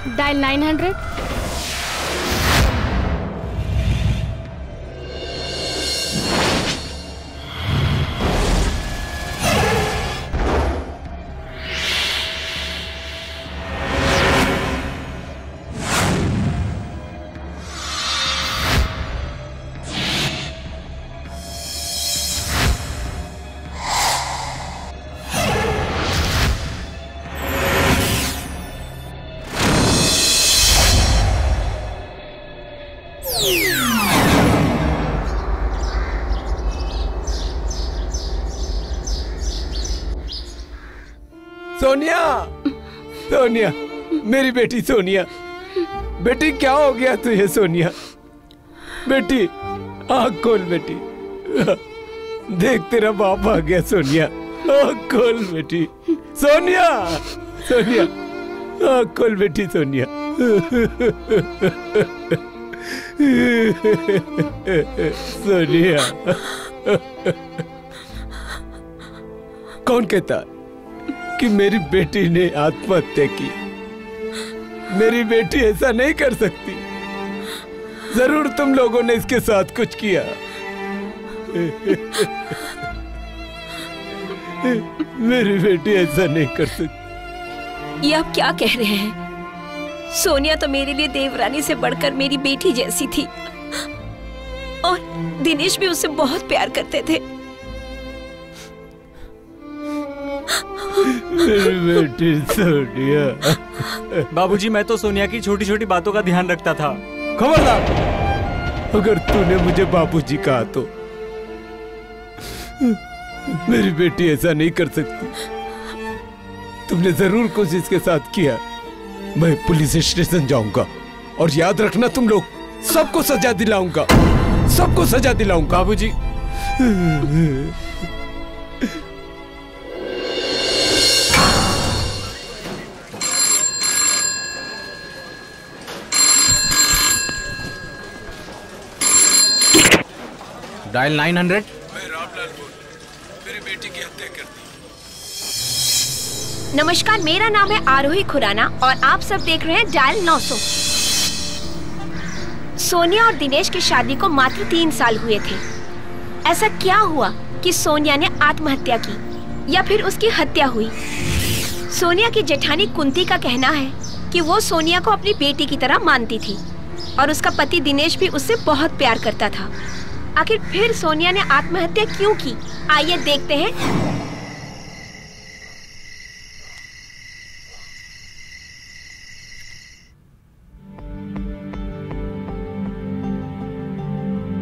Dial 900। Sonia, Sonia, मेरी बेटी सोनिया। बेटी क्या हो गया तुझे सोनिया? बेटी आँख खोल बेटी। देख तेरा बाप आ गया सोनिया। आँख खोल बेटी। सोनिया, सोनिया, आँख खोल बेटी सोनिया। सोनिया, कौन कहता कि मेरी बेटी ने आत्महत्या की? मेरी बेटी ऐसा नहीं कर सकती। जरूर तुम लोगों ने इसके साथ कुछ किया। मेरी बेटी ऐसा नहीं कर सकती। ये आप क्या कह रहे हैं? सोनिया तो मेरे लिए देवरानी से बढ़कर मेरी बेटी जैसी थी और दिनेश भी उससे बहुत प्यार करते थे। मेरी बेटी सोनिया। बाबूजी, मैं तो सोनिया की छोटी छोटी बातों का ध्यान रखता था। खबरदार, अगर तूने मुझे बाबूजी कहा तो मेरी बेटी ऐसा नहीं कर सकती। तुमने जरूर कुछ इसके साथ किया। मैं पुलिस स्टेशन जाऊंगा और याद रखना तुम लोग सबको सजा दिलाऊंगा, सबको सजा दिलाऊंगा। बाबूजी, डायल 900। मैं रामलाल बोल, मेरी बेटी की हत्या कर दी। नमस्कार, मेरा नाम है आरोही खुराना और आप सब देख रहे हैं डायल 900। सोनिया और दिनेश की शादी को मात्र 3 साल हुए थे। ऐसा क्या हुआ कि सोनिया ने आत्महत्या की या फिर उसकी हत्या हुई? सोनिया की जेठानी कुंती का कहना है कि वो सोनिया को अपनी बेटी की तरह मानती थी और उसका पति दिनेश भी उससे बहुत प्यार करता था। आखिर फिर सोनिया ने आत्महत्या क्यों की? आइए देखते हैं।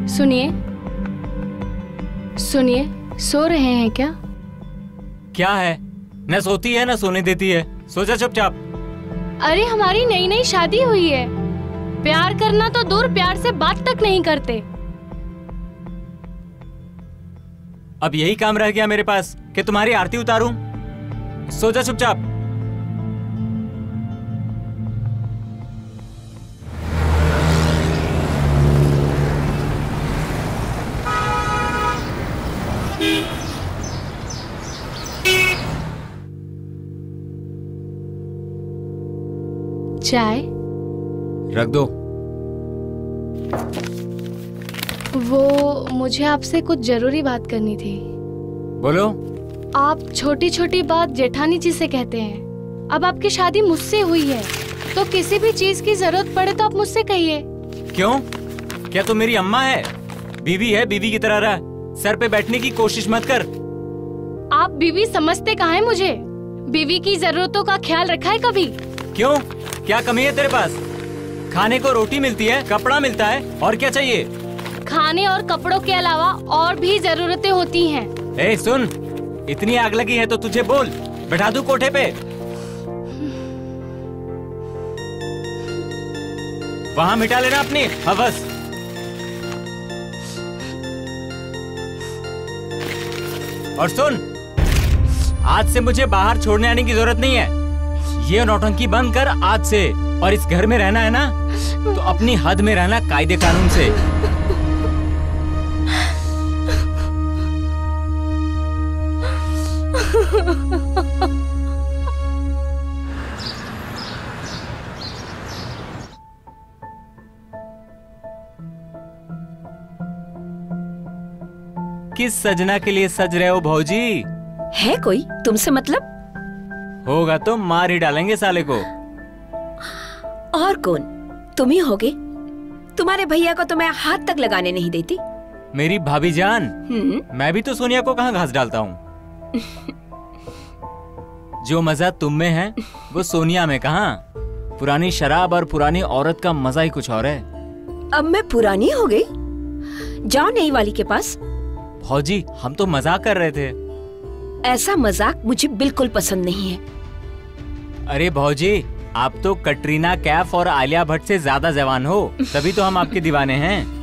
सुनिए, सुनिए, सो रहे हैं क्या? क्या है? न सोती है न सोने देती है। सो जा चुपचाप। अरे हमारी नई नई शादी हुई है। प्यार करना तो दूर, प्यार से बात तक नहीं करते। अब यही काम रह गया मेरे पास कि तुम्हारी आरती उतारूं। सो जा चुपचाप। चाय रख दो। वो मुझे आपसे कुछ जरूरी बात करनी थी। बोलो। आप छोटी छोटी बात जेठानी जी से कहते हैं। अब आपकी शादी मुझसे हुई है तो किसी भी चीज की जरूरत पड़े तो आप मुझसे कहिए। क्यों? क्या तुम मेरी अम्मा है? बीवी है, बीवी की तरह रह। सर पे बैठने की कोशिश मत कर। आप बीवी समझते कहाँ है मुझे? बीवी की जरूरतों का ख्याल रखा है कभी? क्यों? क्या कमी है तेरे पास? खाने को रोटी मिलती है, कपड़ा मिलता है, और क्या चाहिए? खाने और कपड़ों के अलावा और भी जरूरतें होती हैं। ए सुन, इतनी आग लगी है तो तुझे बोल, बैठा दूं कोठे पे? वहां मिटा लेना अपनी हवस। और सुन, आज से मुझे बाहर छोड़ने आने की जरूरत नहीं है। ये नौटंकी बंद कर आज से। और इस घर में रहना है ना तो अपनी हद में रहना, कायदे कानून से। किस सजना के लिए सज रहे हो भौजी? है कोई तुमसे मतलब? होगा तो मार ही डालेंगे साले को। और कौन? तुम ही होगे। तुम्हारे भैया को तो मैं हाथ तक लगाने नहीं देती। मेरी भाभी जान, मैं भी तो सोनिया को कहाँ घास डालता हूँ। जो मजा तुम में है वो सोनिया में कहाँ। पुरानी शराब और पुरानी औरत का मजा ही कुछ और है। अब मैं पुरानी हो गई? जाओ नई वाली के पास। भौजी हम तो मजाक कर रहे थे। ऐसा मजाक मुझे बिल्कुल पसंद नहीं है। अरे भौजी, आप तो कटरीना कैफ और आलिया भट्ट से ज्यादा जवान हो, तभी तो हम आपके दीवाने हैं।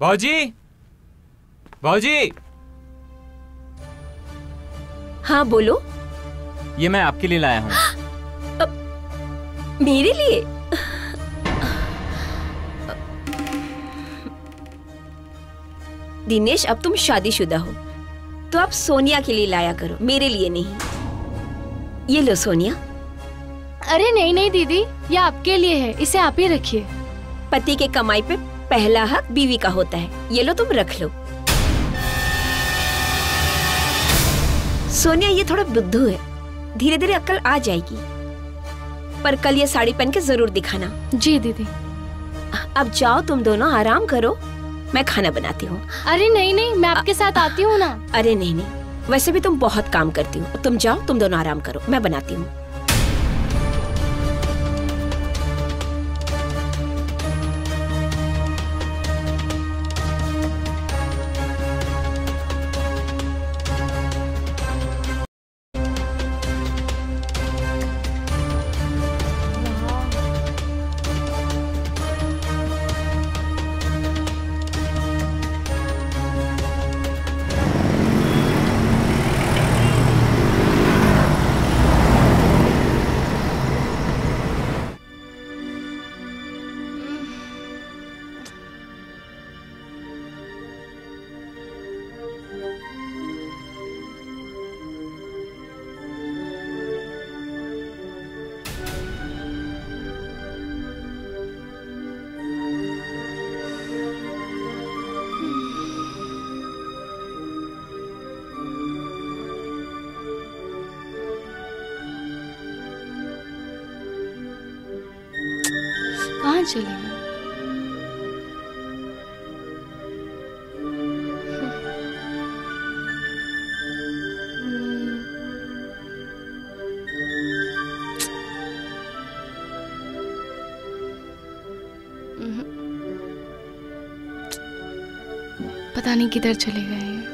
भौजी, भौजी। हाँ बोलो। ये मैं आपके लिए लाया हूँ। मेरे लिए? दिनेश, अब तुम शादीशुदा हो तो अब सोनिया के लिए लाया करो, मेरे लिए नहीं। ये लो सोनिया। अरे नहीं नहीं दीदी, ये आपके लिए है, इसे आप ही रखिए। पति के कमाई पे पहला हक बीवी का होता है। ये लो तुम रख लो। सोनिया, ये थोड़ा बुद्धू है, धीरे धीरे अक्ल आ जाएगी। पर कल ये साड़ी पहन के जरूर दिखाना। जी दीदी। अब जाओ तुम दोनों आराम करो, मैं खाना बनाती हूँ। अरे नहीं नहीं, मैं आपके साथ आती हूँ ना। अरे नहीं नहीं, वैसे भी तुम बहुत काम करती हो। तुम जाओ, तुम दोनों आराम करो, मैं बनाती हूँ। कहाँ चले गए? पता नहीं किधर चले गए हैं।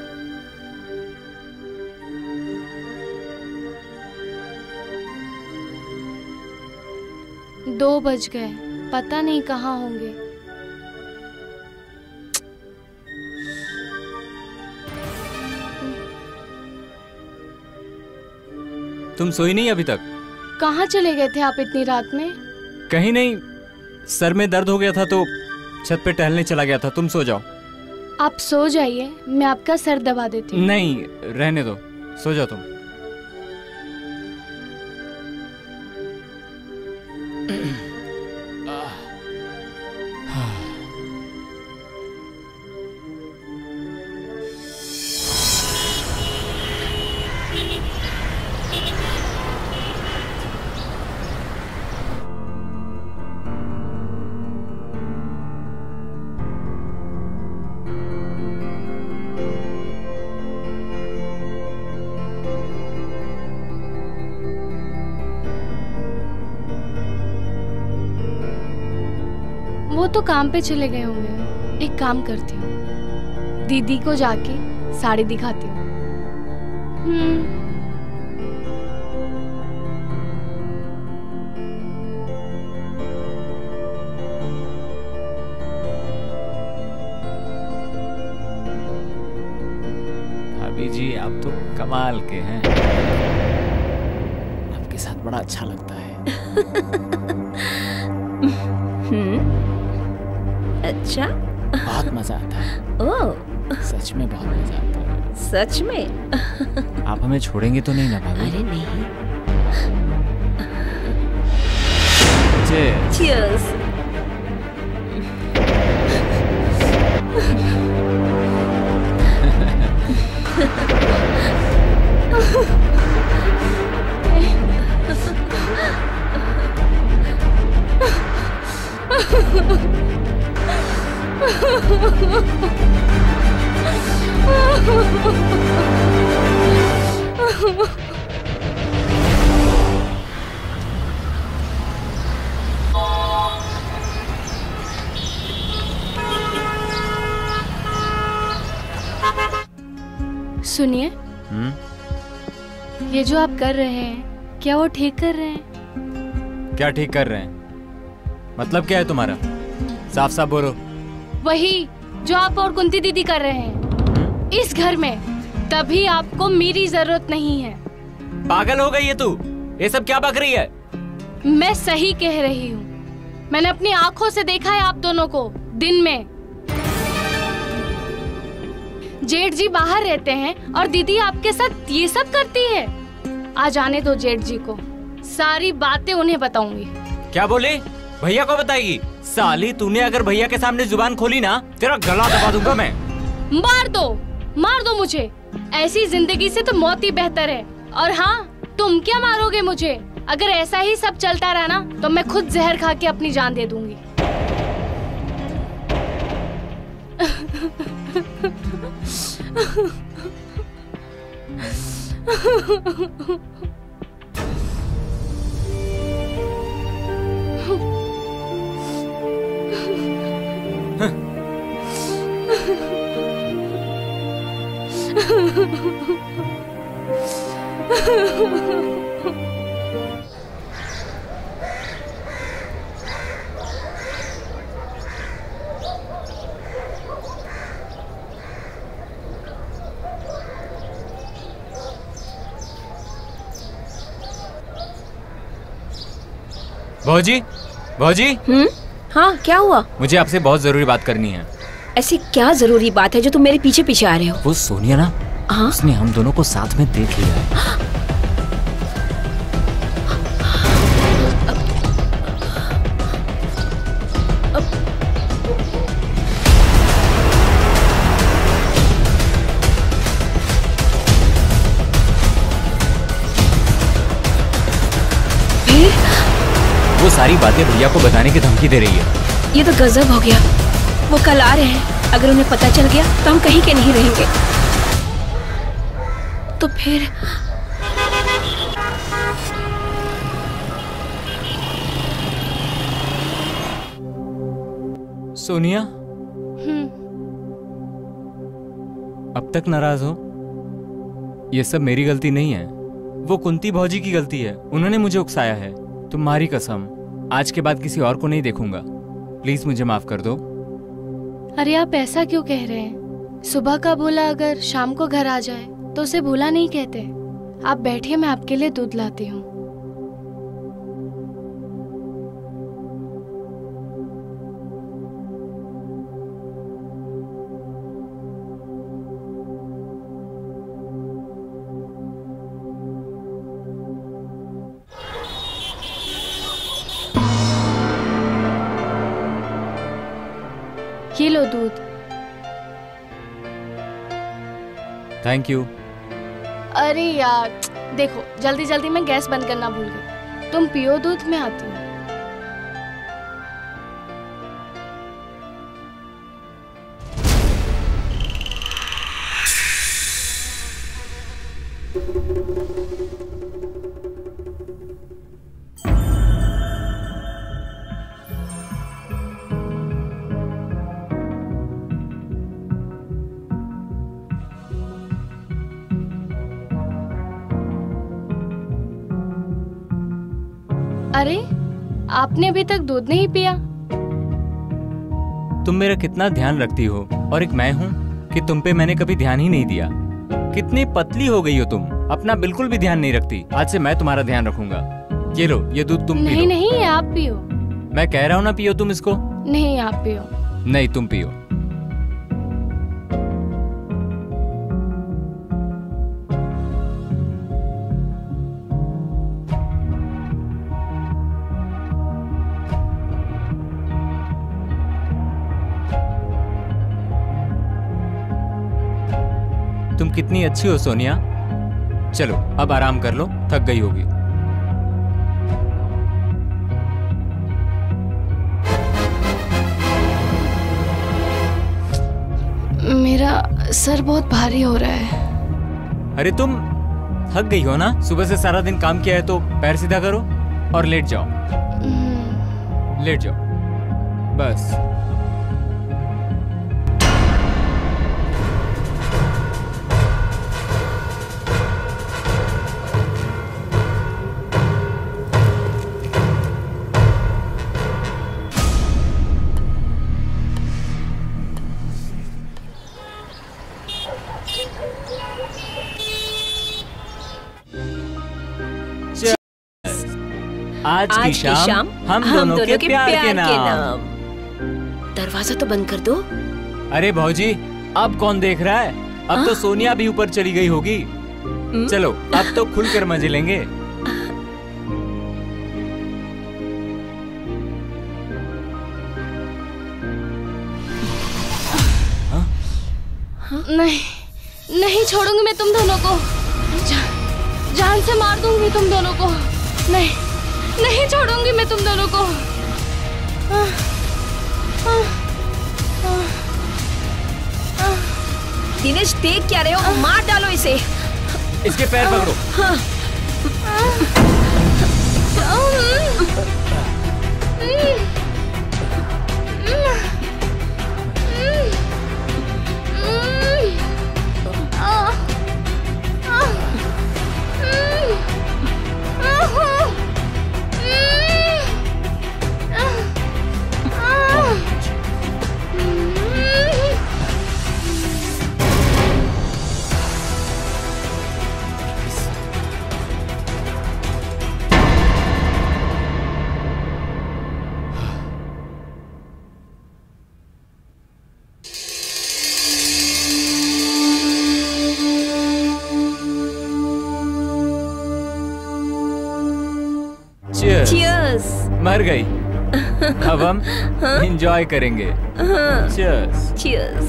2 बज गए, पता नहीं कहाँ होंगे। तुम सोई नहीं अभी तक? कहाँ चले गए थे आप इतनी रात में? कहीं नहीं, सर में दर्द हो गया था तो छत पे टहलने चला गया था। तुम सो जाओ। आप सो जाइए, मैं आपका सर दबा देती हूँ। नहीं, रहने दो, सो जाओ तुम। वो तो काम पे चले गए होंगे। एक काम करती हूँ, दीदी को जाके साड़ी दिखाती हूँ। भाभी जी, आप तो कमाल के हैं। आपके साथ बड़ा अच्छा लगता है। अच्छा, बहुत मजा आता है। ओह, सच में बहुत मजा आता है। सच में? आप हमें छोड़ेंगे तो नहीं ना भाभी? अरे नहीं। Cheers. सुनिए, ये जो आप कर रहे हैं, क्या वो ठीक कर रहे हैं? क्या ठीक कर रहे हैं? मतलब क्या है तुम्हारा? साफ साफ बोलो। वही जो आप और कुंती दीदी कर रहे हैं इस घर में, तभी आपको मेरी जरूरत नहीं है। पागल हो गई है तू? ये सब क्या बक रही है? मैं सही कह रही हूँ। मैंने अपनी आंखों से देखा है आप दोनों को दिन में। जेठ जी बाहर रहते हैं और दीदी आपके साथ ये सब करती है। आज आने दो जेठ जी को, सारी बातें उन्हें बताऊंगी। क्या बोली? भैया को बताएगी? साली, तूने अगर भैया के सामने जुबान खोली ना, तेरा गला दबा दूंगा मैं। मार दो मुझे। ऐसी जिंदगी से तो मौत ही बेहतर है। और हाँ, तुम क्या मारोगे मुझे? अगर ऐसा ही सब चलता रहा ना, तो मैं खुद जहर खा के अपनी जान दे दूंगी। भौजी, भौजी। हाँ, क्या हुआ? मुझे आपसे बहुत जरूरी बात करनी है। ऐसी क्या जरूरी बात है जो तुम मेरे पीछे पीछे आ रहे हो? वो सोनिया ना, हाँ? उसने हम दोनों को साथ में देख लिया है। वो सारी बातें भैया को बताने की धमकी दे रही है। ये तो गजब हो गया। वो कल आ रहे हैं। अगर उन्हें पता चल गया तो हम कहीं के नहीं रहेंगे। तो फिर सोनिया, अब तक नाराज हो? ये सब मेरी गलती नहीं है, वो कुंती भौजी की गलती है। उन्होंने मुझे उकसाया है। तुम्हारी कसम, आज के बाद किसी और को नहीं देखूंगा। प्लीज मुझे माफ कर दो। अरे आप ऐसा क्यों कह रहे हैं? सुबह का बोला अगर शाम को घर आ जाए तो उसे भूला नहीं कहते। आप बैठिए, मैं आपके लिए दूध लाती हूँ। ये लो दूध। Thank you. अरे यार देखो, जल्दी जल्दी मैं गैस बंद करना भूल गई। तुम पियो दूध, मैं आती हूँ। अरे आपने अभी तक दूध नहीं पिया? तुम मेरा कितना ध्यान रखती हो, और एक मैं हूँ कि तुम पे मैंने कभी ध्यान ही नहीं दिया। कितनी पतली हो गई हो तुम, अपना बिल्कुल भी ध्यान नहीं रखती। आज से मैं तुम्हारा ध्यान रखूंगा। ये लो, ये दूध तुम पी लो। नहीं, आप पियो। मैं कह रहा हूँ ना, पियो तुम इसको। नहीं, आप पियो। नहीं, तुम पियो। तुम कितनी अच्छी हो सोनिया। चलो अब आराम कर लो, थक गई होगी। मेरा सर बहुत भारी हो रहा है। अरे तुम थक गई हो ना, सुबह से सारा दिन काम किया है, तो पैर सीधा करो और लेट जाओ। लेट जाओ बस। आज की शाम हम दोनों के प्यार के नाम। दरवाजा तो बंद कर दो। अरे भौजी, अब कौन देख रहा है? अब तो सोनिया भी ऊपर चली गई होगी। चलो अब तो खुलकर मजे लेंगे। नहीं, नहीं छोड़ूंगी मैं तुम दोनों को। जान से मार दूंगी तुम दोनों को। नहीं, नहीं छोड़ूंगी मैं तुम दोनों को। दिनेश, देख क्या रहे हो? मार डालो इसे। इसके पैर पकड़ो। Cheers. मर गई। अब हम एंजॉय करेंगे। Cheers. Cheers.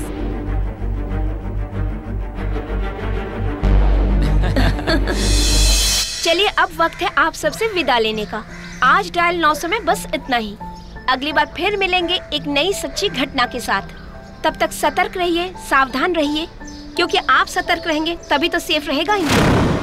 चलिए अब वक्त है आप सबसे विदा लेने का। आज डायल 900 में बस इतना ही। अगली बार फिर मिलेंगे एक नई सच्ची घटना के साथ। तब तक सतर्क रहिए, सावधान रहिए, क्योंकि आप सतर्क रहेंगे तभी तो सेफ रहेगा इंडिया।